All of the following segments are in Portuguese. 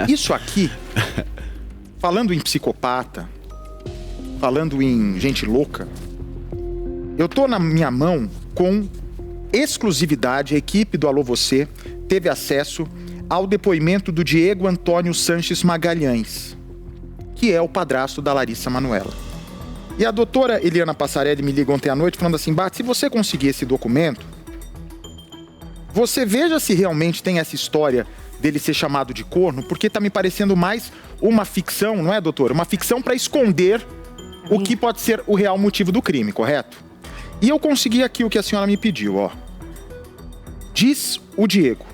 Isso aqui, falando em psicopata, falando em gente louca, eu tô na minha mão com exclusividade, a equipe do Alô Você teve acesso ao depoimento do Diego Antônio Sanches Magalhães, que é o padrasto da Larissa Manoela. E a doutora Eliana Passarelli me liga ontem à noite falando assim: Bart, se você conseguir esse documento, você veja se realmente tem essa história dele ser chamado de corno, porque tá me parecendo mais uma ficção, não é, doutora? Uma ficção para esconder o que pode ser o real motivo do crime, correto? E eu consegui aqui o que a senhora me pediu, ó. Diz o Diego: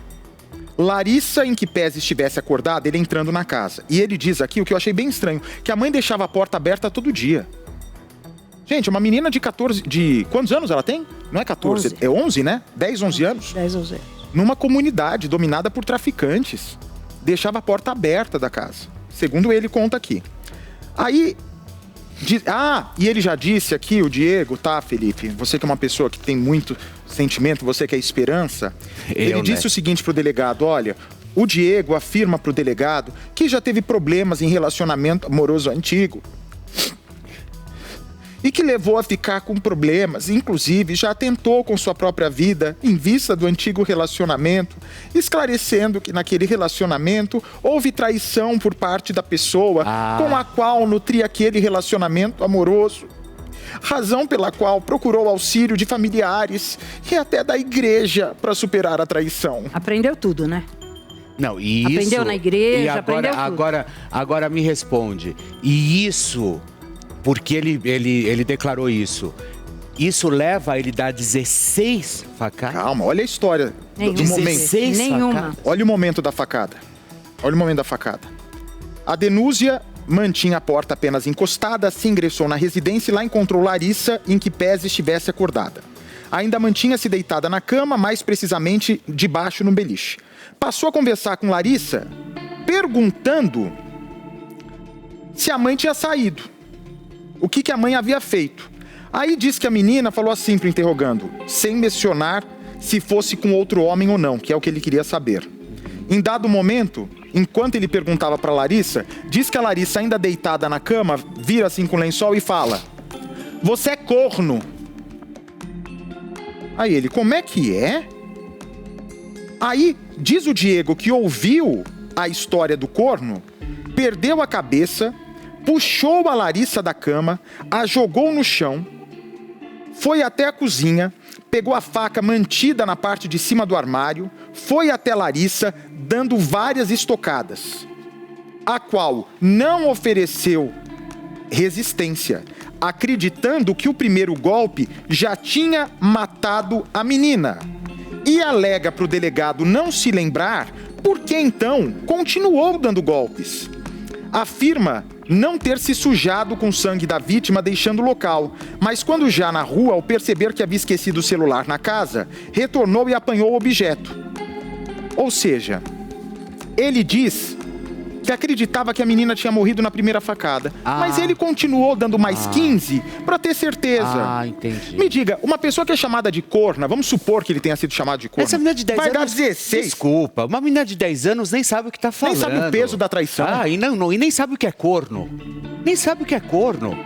Larissa, em que pese estivesse acordada, ele entrando na casa. E ele diz aqui o que eu achei bem estranho, que a mãe deixava a porta aberta todo dia. Gente, uma menina de 14... Quantos anos ela tem? Não é 14, 11. É 11, né? 10, 11 anos? 10, 11 anos. Numa comunidade dominada por traficantes. Deixava a porta aberta da casa. Segundo ele conta aqui. Aí... e ele já disse aqui, o Diego, tá, Felipe? Você que é uma pessoa que tem muito sentimento, você que é esperança. Ele disse o seguinte pro delegado: olha, o Diego afirma pro delegado que já teve problemas em relacionamento amoroso antigo. E que levou a ficar com problemas, inclusive já tentou com sua própria vida em vista do antigo relacionamento, esclarecendo que naquele relacionamento houve traição por parte da pessoa com a qual nutria aquele relacionamento amoroso, razão pela qual procurou auxílio de familiares e até da igreja para superar a traição. Aprendeu tudo, né? Não, e isso... Aprendeu na igreja, e agora, aprendeu tudo. Agora me responde. E isso... Porque ele declarou isso. Isso leva a ele dar 16 facadas? Calma, olha a história do momento. 16 facadas? Olha o momento da facada. Olha o momento da facada. A denúncia mantinha a porta apenas encostada, se ingressou na residência e lá encontrou Larissa, em que pese estivesse acordada. Ainda mantinha-se deitada na cama, mais precisamente debaixo no beliche. Passou a conversar com Larissa, perguntando se a mãe tinha saído. O que a mãe havia feito. Aí diz que a menina falou assim pro interrogando, sem mencionar se fosse com outro homem ou não, que é o que ele queria saber. Em dado momento, enquanto ele perguntava para Larissa, diz que a Larissa, ainda deitada na cama, vira assim com o lençol e fala: você é corno. Aí ele: como é que é? Aí diz o Diego que ouviu a história do corno, perdeu a cabeça, puxou a Larissa da cama, a jogou no chão, foi até a cozinha, pegou a faca mantida na parte de cima do armário, foi até Larissa, dando várias estocadas, a qual não ofereceu resistência, acreditando que o primeiro golpe já tinha matado a menina. E alega para o delegado não se lembrar, porque então continuou dando golpes. Afirma não ter se sujado com o sangue da vítima deixando o local, mas quando já na rua, ao perceber que havia esquecido o celular na casa, retornou e apanhou o objeto. Ou seja, ele diz que acreditava que a menina tinha morrido na primeira facada, mas ele continuou dando mais 15 para ter certeza. Entendi. Me diga, uma pessoa que é chamada de corna, vamos supor que ele tenha sido chamado de corna, essa menina de 10 vai anos, dar 16. Desculpa, uma menina de 10 anos nem sabe o que tá falando. Nem sabe o peso da traição. E nem sabe o que é corno. Nem sabe o que é corno.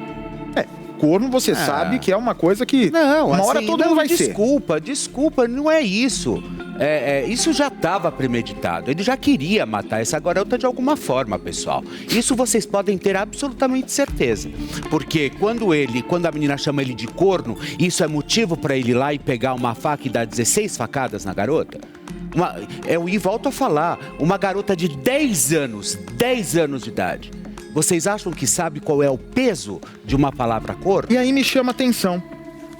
Corno você sabe que é uma coisa que uma hora todo mundo vai ser. Desculpa, não é isso. Isso já estava premeditado. Ele já queria matar essa garota de alguma forma, pessoal. Isso vocês podem ter absolutamente certeza. Porque quando a menina chama ele de corno, isso é motivo para ele ir lá e pegar uma faca e dar 16 facadas na garota? E volto a falar, uma garota de 10 anos de idade. Vocês acham que sabe qual é o peso de uma palavra corno? E aí me chama a atenção.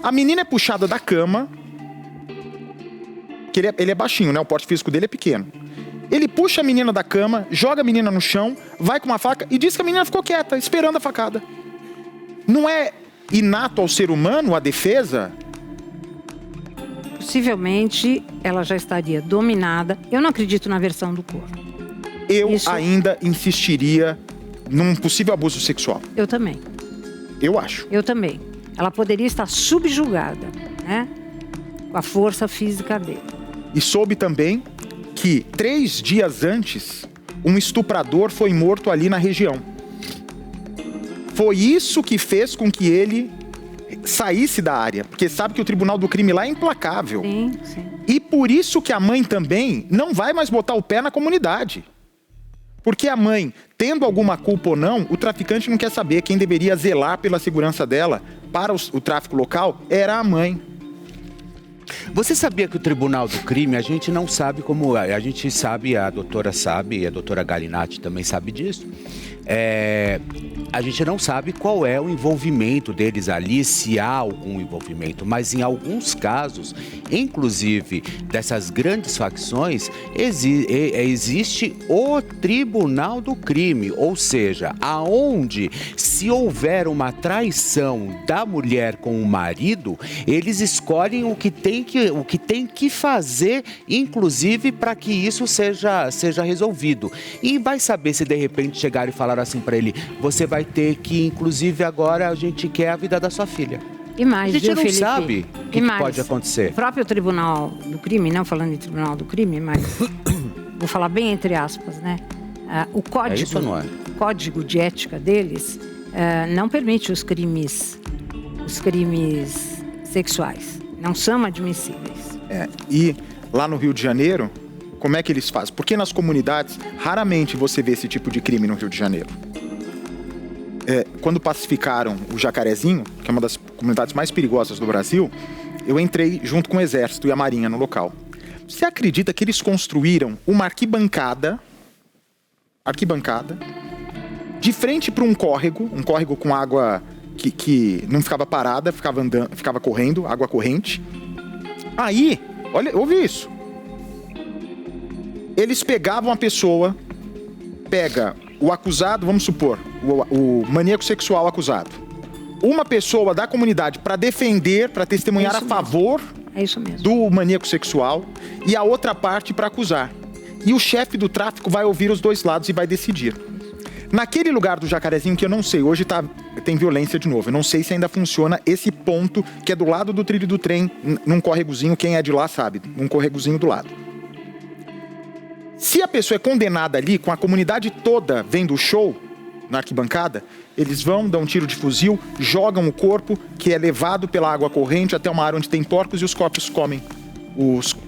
A menina é puxada da cama, que ele é baixinho, né? O porte físico dele é pequeno. Ele puxa a menina da cama, joga a menina no chão, vai com uma faca e diz que a menina ficou quieta, esperando a facada. Não é inato ao ser humano a defesa? Possivelmente ela já estaria dominada. Eu não acredito na versão do corno. Eu ainda insistiria num possível abuso sexual. Eu também. Eu acho. Eu também. Ela poderia estar subjugada, né? Com a força física dele. E soube também que 3 dias antes, um estuprador foi morto ali na região. Foi isso que fez com que ele saísse da área, porque sabe que o Tribunal do Crime lá é implacável. Sim, sim. E por isso que a mãe também não vai mais botar o pé na comunidade. Porque a mãe, tendo alguma culpa ou não, o traficante não quer saber. Quem deveria zelar pela segurança dela para o tráfico local era a mãe. Você sabia que o Tribunal do Crime, a gente não sabe como... A gente sabe, a doutora sabe, e a doutora Galinatti também sabe disso. A gente não sabe qual é o envolvimento deles ali, se há algum envolvimento, mas em alguns casos, inclusive dessas grandes facções, existe o Tribunal do Crime, ou seja, aonde se houver uma traição da mulher com o marido, eles escolhem o que tem que fazer, inclusive para que isso seja resolvido. E vai saber se de repente chegarem e falar assim para ele, você vai ter que, inclusive agora a gente quer a vida da sua filha. E mais, a gente viu, não Felipe? sabe o que pode acontecer. O próprio Tribunal do Crime, não falando em Tribunal do Crime, mas vou falar bem entre aspas, né? O código, isso ou não é? Código de ética deles não permite os crimes sexuais. Não são admissíveis. E lá no Rio de Janeiro, como é que eles fazem? Porque nas comunidades, raramente você vê esse tipo de crime no Rio de Janeiro. Quando pacificaram o Jacarezinho, que é uma das comunidades mais perigosas do Brasil, eu entrei junto com o Exército e a Marinha no local. Você acredita que eles construíram uma arquibancada, de frente para um córrego com água que não ficava parada, ficava correndo, água corrente. Aí, olha, ouve isso. Eles pegavam a pessoa, pega o acusado, vamos supor, o maníaco sexual acusado. Uma pessoa da comunidade para defender, para testemunhar a favor do maníaco sexual e a outra parte para acusar. E o chefe do tráfico vai ouvir os dois lados e vai decidir. Naquele lugar do Jacarezinho, que eu não sei, hoje tem violência de novo, eu não sei se ainda funciona esse ponto que é do lado do trilho do trem, num córregozinho, quem é de lá sabe, num córregozinho do lado. Se a pessoa é condenada ali, com a comunidade toda vendo o show na arquibancada, eles vão, dão um tiro de fuzil, jogam o corpo, que é levado pela água corrente até uma área onde tem porcos e os corpos comem.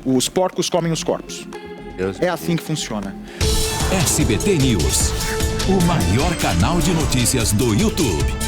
Os porcos comem os corpos. É assim que funciona. SBT News, o maior canal de notícias do YouTube.